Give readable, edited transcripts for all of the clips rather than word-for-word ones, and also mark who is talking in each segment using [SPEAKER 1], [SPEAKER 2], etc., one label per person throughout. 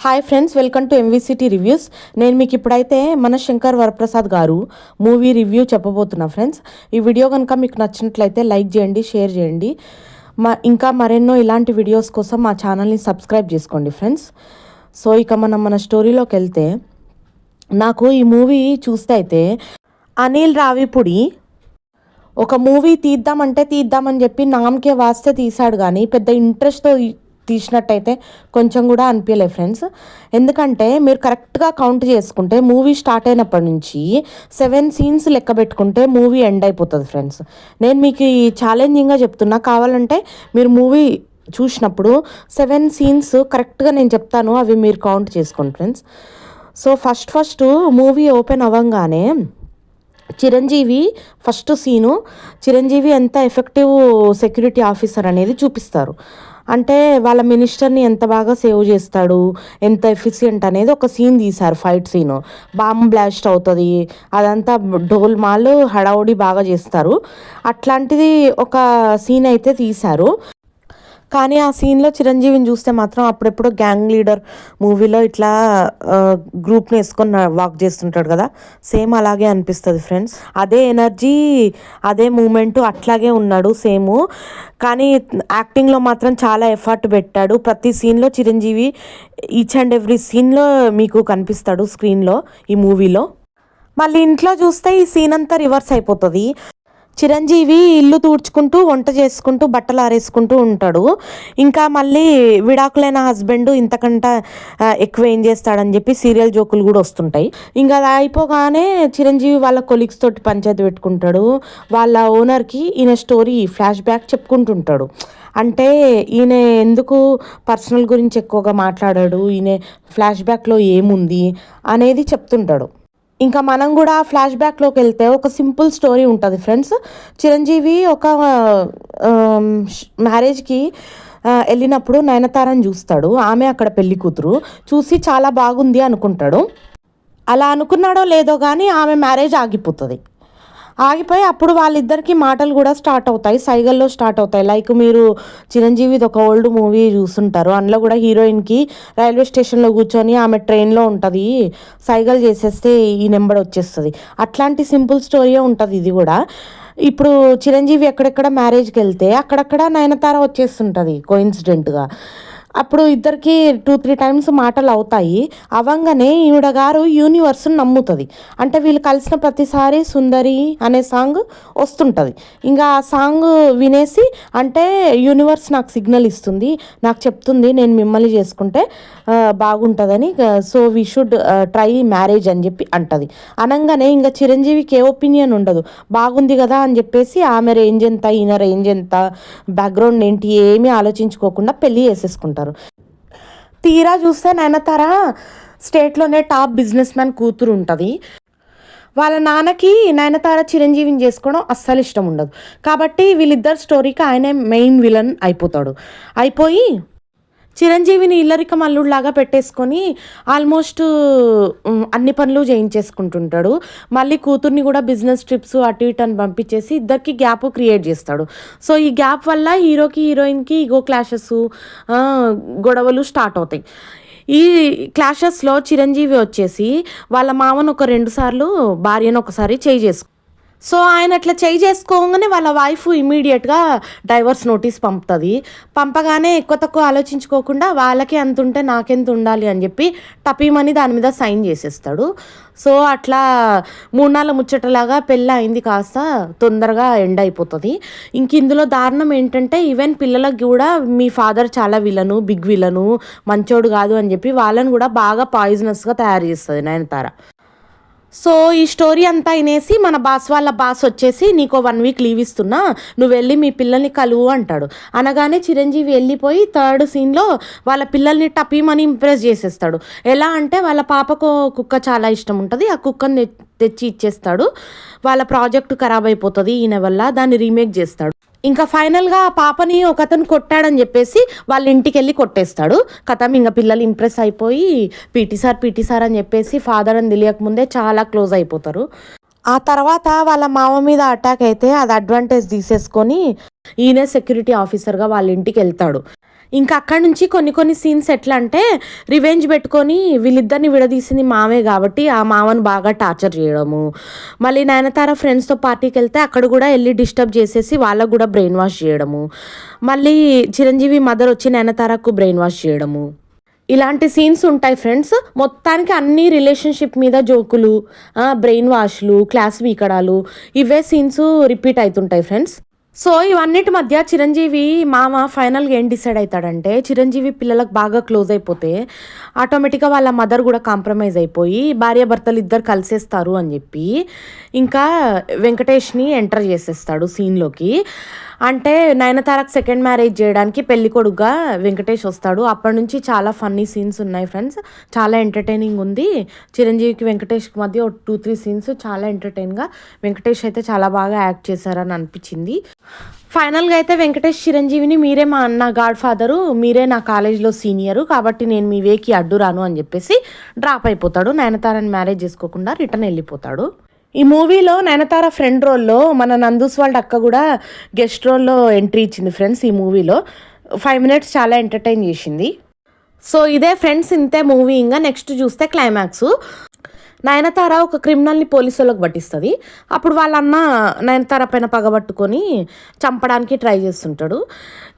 [SPEAKER 1] Hi friends, welcome to ఎంవిసిటీ reviews. నేను మీకు ఇప్పుడైతే మన శంకర్ వరప్రసాద్ గారు మూవీ రివ్యూ చెప్పబోతున్నా ఫ్రెండ్స్. ఈ వీడియో కనుక మీకు నచ్చినట్లయితే లైక్ చేయండి, షేర్ చేయండి. ఇంకా మరెన్నో ఇలాంటి వీడియోస్ కోసం మా ఛానల్ని సబ్స్క్రైబ్ చేసుకోండి ఫ్రెండ్స్. సో ఇక మన స్టోరీలోకి వెళ్తే, నాకు ఈ మూవీ చూస్తే అయితే అనిల్ రావిపూడి ఒక మూవీ తీద్దామని చెప్పి నామకే వాస్తే తీశాడు, కానీ పెద్ద ఇంట్రెస్ట్తో తీసినట్టయితే కొంచెం కూడా అనిపించలేదు ఫ్రెండ్స్. ఎందుకంటే మీరు కరెక్ట్గా కౌంట్ చేసుకుంటే మూవీ స్టార్ట్ అయినప్పటి నుంచి 7 సీన్స్ లెక్క పెట్టుకుంటే మూవీ ఎండ్ అయిపోతుంది ఫ్రెండ్స్. నేను మీకు ఈ ఛాలెంజింగ్గా చెప్తున్నా, కావాలంటే మీరు మూవీ చూసినప్పుడు 7 సీన్స్ కరెక్ట్గా నేను చెప్తాను, అవి మీరు కౌంట్ చేసుకోండి friends. So first movie open అవ్వగానే చిరంజీవి ఫస్ట్ సీను, చిరంజీవి ఎంత ఎఫెక్టివ్ సెక్యూరిటీ ఆఫీసర్ అనేది చూపిస్తారు. అంటే వాళ్ళ మినిస్టర్ని ఎంత బాగా సేవ్ చేస్తాడు, ఎంత ఎఫిషియంట్ అనేది ఒక సీన్ తీశారు. ఫైట్ సీను, బాంబ్ బ్లాస్ట్ అవుతుంది, అదంతా డోల్ మాల్ హడావుడి బాగా చేస్తారు. అట్లాంటిది ఒక సీన్ అయితే తీశారు. కానీ ఆ సీన్లో చిరంజీవిని చూస్తే మాత్రం అప్పుడెప్పుడు గ్యాంగ్ లీడర్ మూవీలో ఇట్లా గ్రూప్ని వేసుకొని వాక్ చేస్తుంటాడు కదా, సేమ్ అలాగే అనిపిస్తుంది ఫ్రెండ్స్. అదే ఎనర్జీ, అదే మూమెంట్, అట్లాగే ఉన్నాడు సేమ్. కానీ యాక్టింగ్లో మాత్రం చాలా ఎఫర్ట్ పెట్టాడు. ప్రతి సీన్లో చిరంజీవి ఈచ్ అండ్ ఎవ్రీ సీన్లో మీకు కనిపిస్తాడు స్క్రీన్లో ఈ మూవీలో. మళ్ళీ ఇంట్లో చూస్తే ఈ సీన్ అంతా రివర్స్ అయిపోతుంది. చిరంజీవి ఇల్లు తూడ్చుకుంటూ, వంట చేసుకుంటూ, బట్టలు ఆరేసుకుంటూ ఉంటాడు. ఇంకా మళ్ళీ విడాకులైన హస్బెండ్ ఇంతకంటే ఎక్కువ ఏం చేస్తాడని చెప్పి సీరియల్ జోకులు కూడా వస్తుంటాయి. ఇంకా అది అయిపోగానే చిరంజీవి వాళ్ళ కొలీగ్స్ తోటి పంచాయతీ పెట్టుకుంటాడు. వాళ్ళ ఓనర్కి ఈయన స్టోరీ ఫ్లాష్ బ్యాక్ చెప్పుకుంటుంటాడు. అంటే ఈయన ఎందుకు పర్సనల్ గురించి ఎక్కువగా మాట్లాడాడు, ఈయన ఫ్లాష్ బ్యాక్లో ఏముంది అనేది చెప్తుంటాడు. ఇంకా మనం కూడా ఫ్లాష్ బ్యాక్లోకి వెళ్తే ఒక సింపుల్ స్టోరీ ఉంటుంది ఫ్రెండ్స్. చిరంజీవి ఒక మ్యారేజ్కి వెళ్ళినప్పుడు నయనతారని చూస్తాడు. ఆమె అక్కడ పెళ్లి కూతురు చూసి చాలా బాగుంది అనుకుంటాడు. అలా అనుకున్నాడో లేదో కానీ ఆమె మ్యారేజ్ ఆగిపోయి అప్పుడు వాళ్ళిద్దరికి మాటలు కూడా స్టార్ట్ అవుతాయి, సైగల్లో స్టార్ట్ అవుతాయి. లైక్ మీరు చిరంజీవిది ఒక ఓల్డ్ మూవీ చూస్తుంటారు, అందులో కూడా హీరోయిన్కి రైల్వే స్టేషన్లో కూర్చొని ఆమె ట్రైన్లో ఉంటుంది, సైగలు చేసేస్తే ఈ నెంబర్ వచ్చేస్తుంది. అట్లాంటి సింపుల్ స్టోరీయే ఉంటుంది ఇది కూడా. ఇప్పుడు చిరంజీవి ఎక్కడెక్కడ మ్యారేజ్కి వెళ్తే అక్కడక్కడ నయనతార వచ్చేస్తుంటుంది కోఇన్సిడెంట్గా. అప్పుడు ఇద్దరికి 2-3 టైమ్స్ మాటలు అవుతాయి. అవంగానే ఈవిడ గారు యూనివర్స్ని నమ్ముతుంది. అంటే వీళ్ళు కలిసిన ప్రతిసారి సుందరి అనే సాంగ్ వస్తుంటుంది. ఇంకా ఆ సాంగ్ వినేసి, అంటే యూనివర్స్ నాకు సిగ్నల్ ఇస్తుంది, నాకు చెప్తుంది నేను మిమ్మల్ని చేసుకుంటే బాగుంటుందని, so we should try marriage అని చెప్పి అంటది. అనగానే ఇంకా చిరంజీవికి ఏ ఒపీనియన్ ఉండదు, బాగుంది కదా అని చెప్పేసి ఆమె రేంజ్ ఎంత, ఈయన రేంజ్ ఎంత, బ్యాక్గ్రౌండ్ ఏంటి ఏమీ ఆలోచించుకోకుండా పెళ్ళి చేసేసుకుంటారు. తీరా చూస్తే నయనతార స్టేట్లోనే టాప్ బిజినెస్ మ్యాన్ కూతురు ఉంటుంది. వాళ్ళ నాన్నకి నయనతార చిరంజీవిని చేసుకోవడం అస్సలు ఇష్టం ఉండదు. కాబట్టి వీళ్ళిద్దరు స్టోరీకి ఆయనే మెయిన్ విలన్ అయిపోయి చిరంజీవిని ఇల్లరికం అల్లుడిలాగా పెట్టేసుకొని ఆల్మోస్ట్ అన్ని పనులు చేయించేసుకుంటుంటాడు. మళ్ళీ కూతుర్ని కూడా బిజినెస్ ట్రిప్స్ అటు ఇటు అని పంపించేసి ఇద్దరికి గ్యాప్ క్రియేట్ చేస్తాడు. సో ఈ గ్యాప్ వల్ల హీరోకి హీరోయిన్కి ఈగో క్లాషెస్, గొడవలు స్టార్ట్ అవుతాయి. ఈ క్లాషెస్లో చిరంజీవి వచ్చేసి వాళ్ళ మామను ఒక 2 సార్లు, భార్యను ఒకసారి సో ఆయన అట్లా చేసుకోగానే వాళ్ళ వైఫ్ ఇమీడియట్గా డైవర్స్ నోటీస్ పంపగానే ఎక్కువ తక్కువ ఆలోచించుకోకుండా వాళ్ళకి ఎంత ఉంటే నాకెంత ఉండాలి అని చెప్పి టపీమని దాని మీద సైన్ చేసేస్తాడు. సో అట్లా 3 నాళ్ళ ముచ్చటలాగా పెళ్ళి అయింది కాస్త తొందరగా ఎండ్ అయిపోతుంది. ఇంక ఇందులో దారుణం ఏంటంటే, ఈవెన్ పిల్లలకు కూడా మీ ఫాదర్ చాలా బిగ్ విలను, మంచోడు కాదు అని చెప్పి వాళ్ళని కూడా బాగా పాయిజనస్గా తయారు చేస్తుంది నయనతార. సో ఈ స్టోరీ అంతా వినేసి మన వాళ్ళ బాస్ వచ్చేసి, నీకో 1 వీక్ లీవ్ ఇస్తున్నా, నువ్వు వెళ్ళి మీ పిల్లల్ని కలువు అంటాడు. అనగానే చిరంజీవి వెళ్ళిపోయి 3rd సీన్లో వాళ్ళ పిల్లల్ని టపీమని ఇంప్రెస్ చేసేస్తాడు. ఎలా అంటే వాళ్ళ పాపకు కుక్క చాలా ఇష్టం ఉంటుంది, ఆ కుక్కని తెచ్చి ఇచ్చేస్తాడు. వాళ్ళ ప్రాజెక్టు ఖరాబ్ అయిపోతుంది ఈయన వల్ల, దాన్ని రీమేక్ చేస్తాడు. ఇంకా ఫైనల్గా ఆ పాపని ఒకతను కొట్టాడని చెప్పేసి వాళ్ళ ఇంటికి వెళ్ళి కొట్టేస్తాడు. కథం ఇంకా పిల్లలు ఇంప్రెస్ అయిపోయి పీటీ సార్ అని చెప్పేసి ఫాదర్ అని తెలియకముందే చాలా క్లోజ్ అయిపోతారు. ఆ తర్వాత వాళ్ళ మామ మీద అటాక్ అయితే అది అడ్వాంటేజ్ తీసేసుకొని ఈయనే సెక్యూరిటీ ఆఫీసర్గా వాళ్ళ ఇంటికి వెళ్తాడు. ఇంకా అక్కడి నుంచి కొన్ని కొన్ని సీన్స్ ఎట్లా అంటే రివెంజ్ పెట్టుకొని వీళ్ళిద్దరిని విడదీసింది మామే కాబట్టి ఆ మామను బాగా టార్చర్ చేయడము. మళ్ళీ నయనతార ఫ్రెండ్స్తో పార్టీకి వెళ్తే అక్కడ కూడా వెళ్ళి డిస్టర్బ్ చేసేసి వాళ్ళకు కూడా బ్రెయిన్ వాష్ చేయడము. మళ్ళీ చిరంజీవి మదర్ వచ్చి నయనతారకు బ్రెయిన్ వాష్ చేయడము. ఇలాంటి సీన్స్ ఉంటాయి ఫ్రెండ్స్. మొత్తానికి అన్ని రిలేషన్షిప్ మీద జోకులు, బ్రెయిన్ వాష్లు, క్లాస్ వీకడాలు, ఇవే సీన్స్ రిపీట్ అవుతుంటాయి ఫ్రెండ్స్. సో ఇవన్నిటి మధ్య చిరంజీవి మామ ఫైనల్గా ఏం డిసైడ్ అవుతాడంటే, చిరంజీవి పిల్లలకు బాగా క్లోజ్ అయిపోతే ఆటోమేటిక్గా వాళ్ళ మదర్ కూడా కాంప్రమైజ్ అయిపోయి భార్యాభర్తలు ఇద్దరు కలిసేస్తారు అని చెప్పి ఇంకా వెంకటేష్ని ఎంటర్ చేసేస్తాడు సీన్లోకి. అంటే నయనతారకు సెకండ్ మ్యారేజ్ చేయడానికి పెళ్లి కొడుకుగా వెంకటేష్ వస్తాడు. అప్పటి నుంచి చాలా ఫన్నీ సీన్స్ ఉన్నాయి ఫ్రెండ్స్. చాలా ఎంటర్టైనింగ్ ఉంది. చిరంజీవికి వెంకటేష్కి మధ్య 2-3 సీన్స్ చాలా ఎంటర్టైన్గా, వెంకటేష్ అయితే చాలా బాగా యాక్ట్ చేశారని అనిపించింది. ఫైనల్గా అయితే వెంకటేష్ చిరంజీవిని మీరే నా గాడ్ ఫాదరు, మీరే నా కాలేజ్లో సీనియరు, కాబట్టి నేను మీ వేకి అడ్డు రాను అని చెప్పేసి డ్రాప్ అయిపోతాడు. నయనతారని మ్యారేజ్ చేసుకోకుండా రిటర్న్ వెళ్ళిపోతాడు. ఈ మూవీలో నయనతార ఫ్రెండ్ రోల్లో మన నందూస్ వాళ్ళ అక్క కూడా గెస్ట్ రోల్లో ఎంట్రీ ఇచ్చింది ఫ్రెండ్స్. ఈ మూవీలో 5 minutes చాలా ఎంటర్టైన్ చేసింది. సో ఇదే ఫ్రెండ్స్, ఇంతే మూవీ. ఇంకా నెక్స్ట్ చూస్తే క్లైమాక్స్. నయనతార ఒక క్రిమినల్ని పోలీసులకు పట్టిస్తుంది. అప్పుడు వాళ్ళ అన్న నయనతార పైన పగబట్టుకొని చంపడానికి ట్రై చేస్తుంటాడు.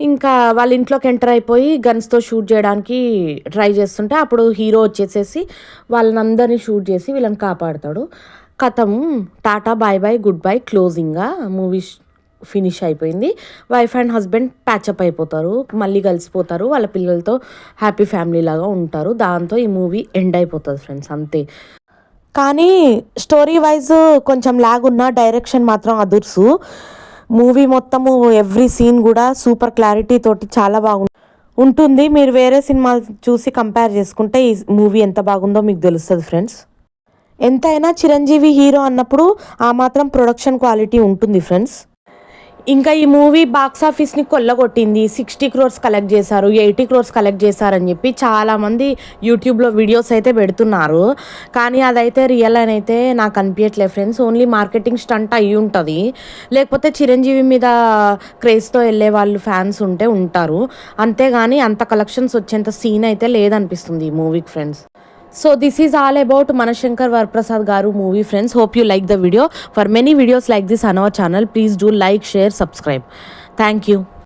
[SPEAKER 1] ఇంకా వాళ్ళ ఇంట్లోకి ఎంటర్ అయిపోయి గన్స్తో షూట్ చేయడానికి ట్రై చేస్తుంటే అప్పుడు హీరో వచ్చేసేసి వాళ్ళనందరినీ షూట్ చేసి వీళ్ళని కాపాడుతాడు. కథం tata, bye bye, good bye, క్లోజింగ్గా మూవీ ఫినిష్ అయిపోయింది. వైఫ్ అండ్ హస్బెండ్ ప్యాచప్ అయిపోతారు, మళ్ళీ కలిసిపోతారు, వాళ్ళ పిల్లలతో హ్యాపీ ఫ్యామిలీ లాగా ఉంటారు. దాంతో ఈ మూవీ ఎండ్ అయిపోతుంది ఫ్రెండ్స్, అంతే. కానీ స్టోరీ వైజ్ కొంచెం లాగ్ ఉన్న, డైరెక్షన్ మాత్రం అదుర్సు. మూవీ మొత్తము ఎవ్రీ సీన్ కూడా సూపర్ క్లారిటీ తోటి చాలా ఉంటుంది. మీరు వేరే సినిమాలు చూసి కంపేర్ చేసుకుంటే ఈ మూవీ ఎంత బాగుందో మీకు తెలుస్తుంది ఫ్రెండ్స్. ఎంతైనా చిరంజీవి హీరో అన్నప్పుడు ఆ మాత్రం ప్రొడక్షన్ క్వాలిటీ ఉంటుంది ఫ్రెండ్స్. ఇంకా ఈ మూవీ బాక్స్ ఆఫీస్ని కొల్లగొట్టింది. 60 crores కలెక్ట్ చేశారు, 80 crores కలెక్ట్ చేశారని చెప్పి చాలామంది యూట్యూబ్లో వీడియోస్ అయితే పెడుతున్నారు. కానీ అదైతే రియల్ అని అయితే నాకు అనిపించట్లేదు ఫ్రెండ్స్. ఓన్లీ మార్కెటింగ్ స్టంట్ అయ్యి ఉంటుంది, లేకపోతే చిరంజీవి మీద క్రేజ్తో వెళ్ళే వాళ్ళు ఫ్యాన్స్ ఉంటే ఉంటారు. అంతేగాని అంత కలెక్షన్స్ వచ్చేంత సీన్ అయితే లేదనిపిస్తుంది ఈ మూవీకి friends. So this is all about Manashankar Varaprasad Garu movie friends. Hope you like the video. For many videos like this on our channel, please do like, share, subscribe. Thank you.